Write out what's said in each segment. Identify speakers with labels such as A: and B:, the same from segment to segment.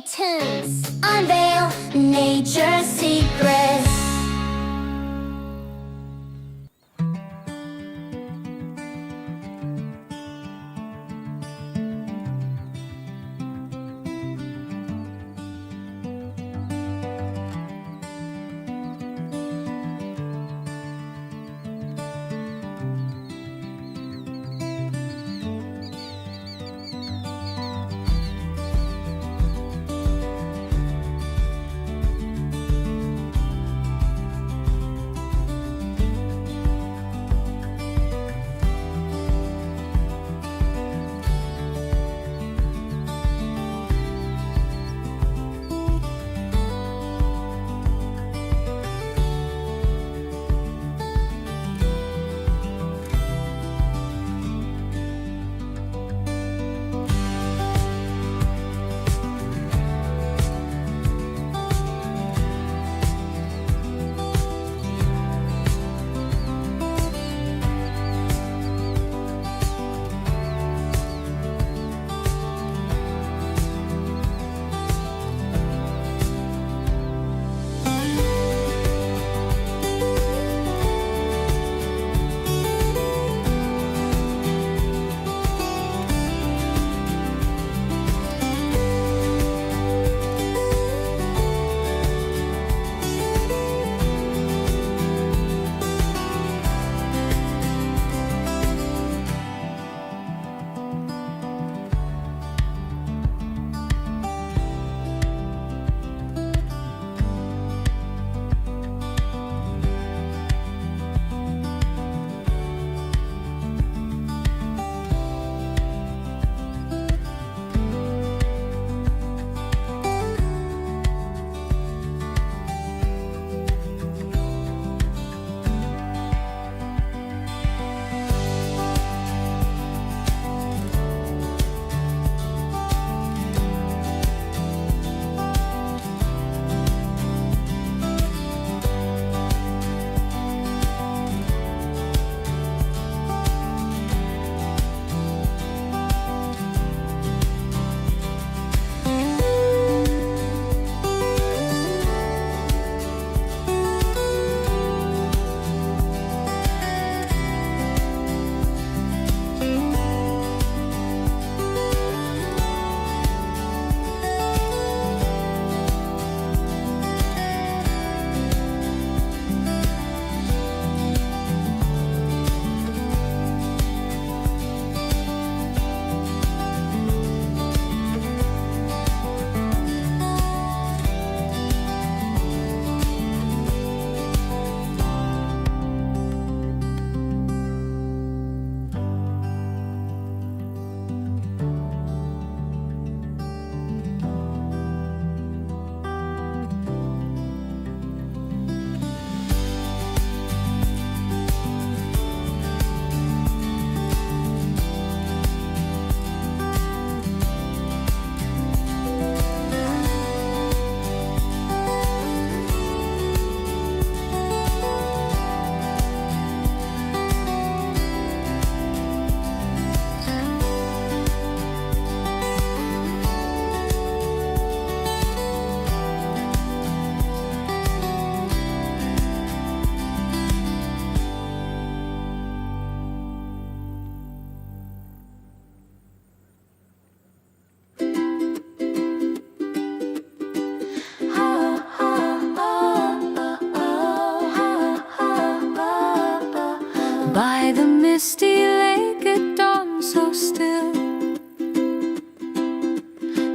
A: Hey Toons, unveil nature's secrets.
B: By the misty lake at dawn so still,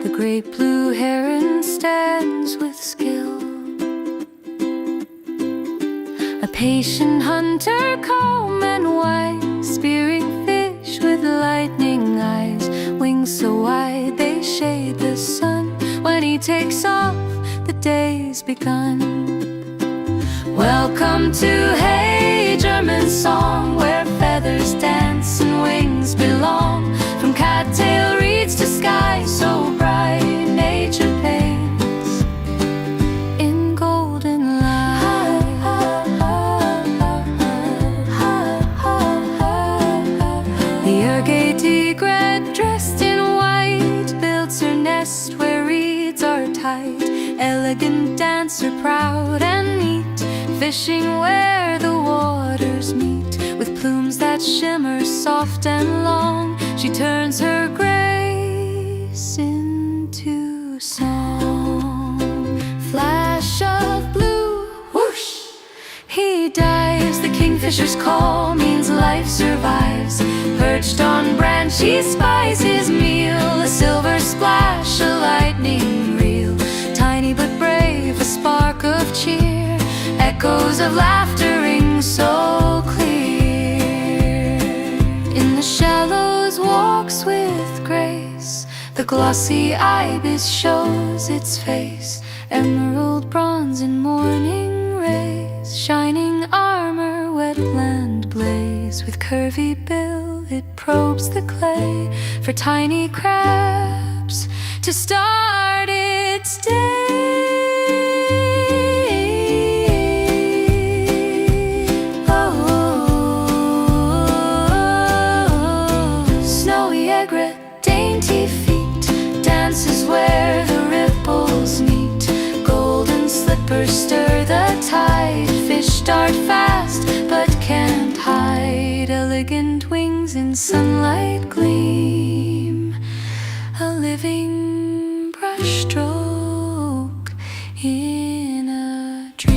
B: the great blue heron stands with skill. A patient hunter, calm and wise, spearing fish with lightning eyes. Wings so wide they shade the sun. When he takes off, the day's begun. Welcome to Hagerman song, where feathers dance and wings belong. From cattail reeds to sky so bright, nature paints in golden light. The Great Egret, dressed in white, builds her nest where reeds are elegant dancer, proud and neat, fishing where the waters meet. With plumes that shimmer soft and long, she turns her grace into song. Flash of blue, whoosh! He dives, the kingfisher's call means life survives. Perched on branch he spies his meal, a silver splash, a lightning reel. Tiny but brave, a spark of cheer, echoes of laughter ring so clear. In the shallows walks with grace, the glossy ibis shows its face. Emerald bronze in morning rays, shining armor, wetland blaze. With curvy bill it probes the clay for tiny crabs to start its day. Oh, Snowy Egret, dainty feet, dances where the ripples meet. Golden slippers stir the tide, fish start fast but can't hide. Elegant wings in sunlight gleam, a living brushstroke in a dream.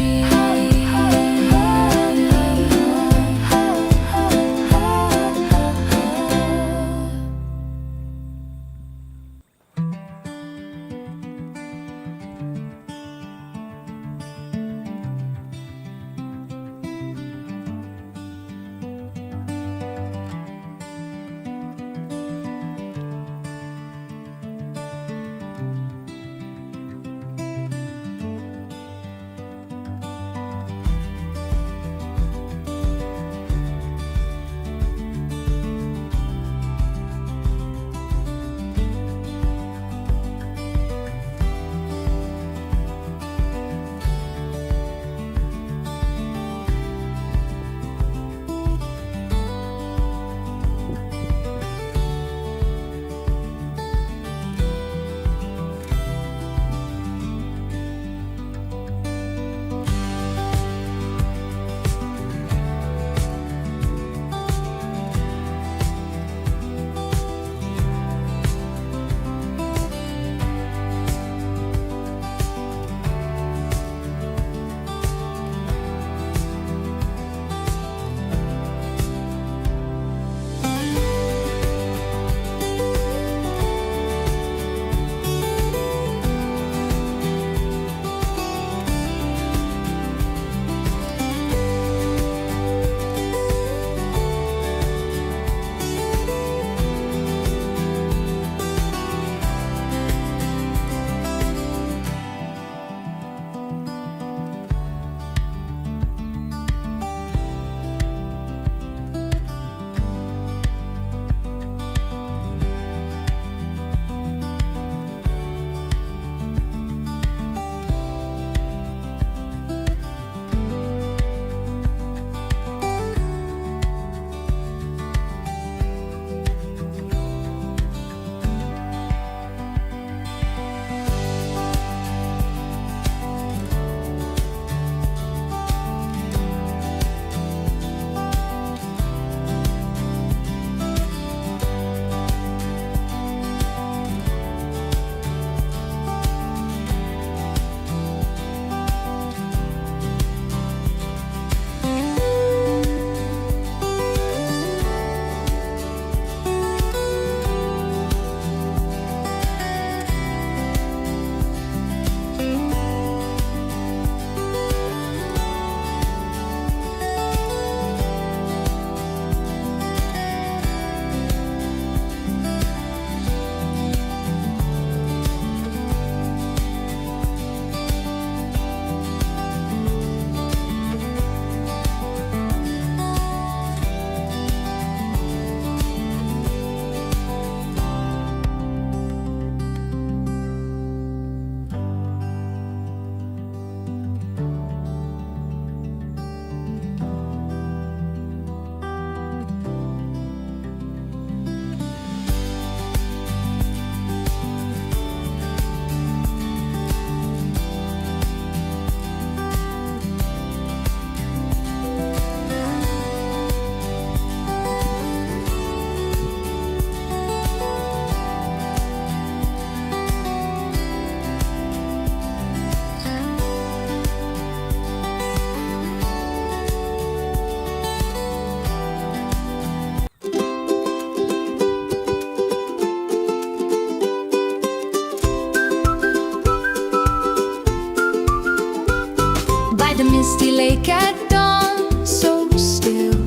B: the misty lake at dawn, so still.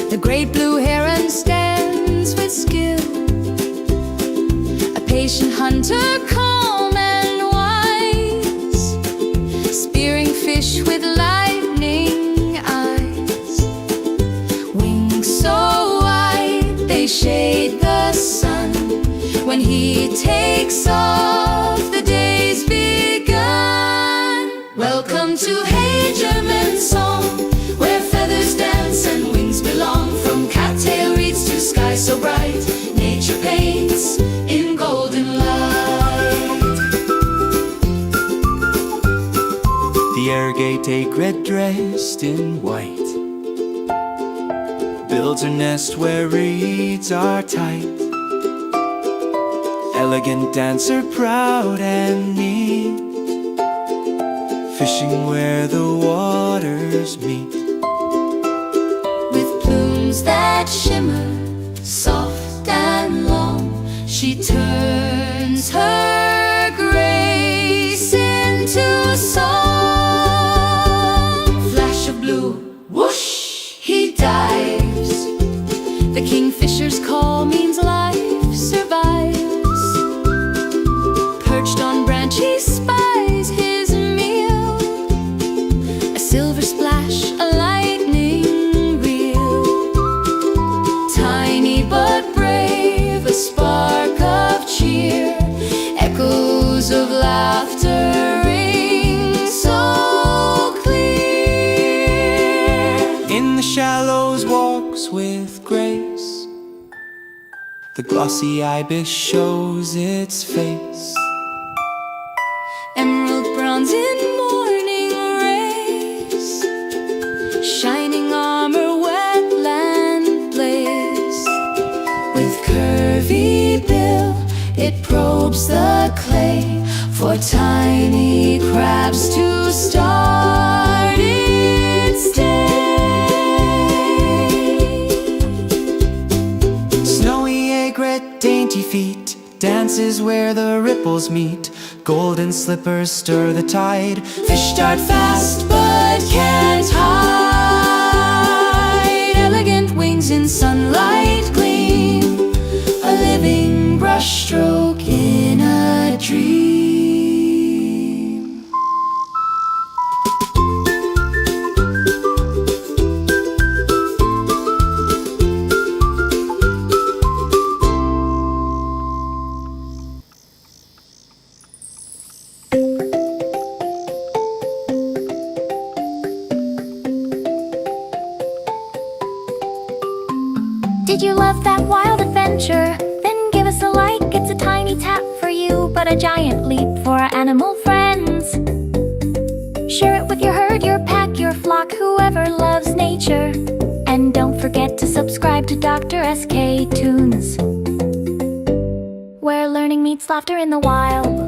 B: The great blue heron stands with skill, a patient hunter, calm and wise, spearing fish with lightning eyes. Wings so wide they shade the sun. When he takes off, the day's begun. Welcome to Hagerman's song, where feathers dance and wings belong. From cattail reeds to sky so bright, nature paints in golden light.
C: The Great Egret dressed in white builds her nest where reeds are tight. Elegant dancer, proud and neat, fishing where the waters meet.
B: With plumes that shimmer, soft and long, she turns her grace into song. Flash of blue, whoosh, he dives. The kingfisher's call means life survives. Perched on branch, he spies his meal, a silver splash, a lightning reel. Tiny but brave, a spark of cheer, echoes of laughter ring so clear.
C: In the shallows walks with grace, the glossy ibis shows its face.
B: Emerald bronze in morning rays, shining armor, wetland blaze. With curvy bill, it probes the clay for tiny crabs to start its day.
C: Snowy egret, dainty feet, dances where the ripples meet. Golden slippers stir the tide.
B: Fish dart fast but can't hide. Elegant wings in sunlight gleam, a living brushstroke in a dream.
A: Did you love that wild adventure? Then give us a like. It's a tiny tap for you, but a giant leap for our animal friends. Share it with your herd, your pack, your flock, whoever loves nature. And don't forget to subscribe to DrSK Toons, where learning meets laughter in the wild.